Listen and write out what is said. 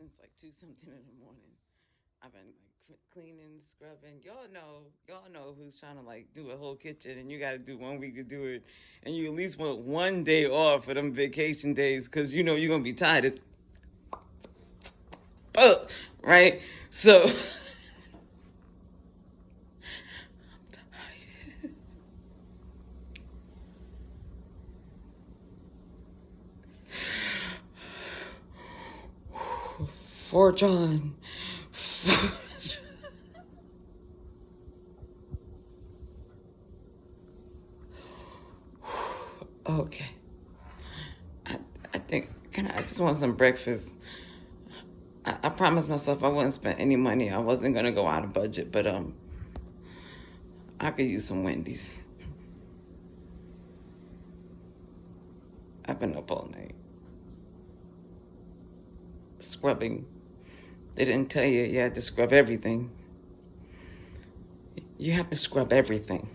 since like 2 something in the morning. I've been like cleaning, scrubbing. Y'all know who's trying to like do a whole kitchen, and you got to do 1 week to do it, and you at least want 1 day off for them vacation days, because you know you're gonna be tired as fuck, right? So. For John. Okay. I, I think, I just want some breakfast. I promised myself I wouldn't spend any money. I wasn't gonna go out of budget, but I could use some Wendy's. I've been up all night scrubbing. They didn't tell you had to scrub everything. You have to scrub everything.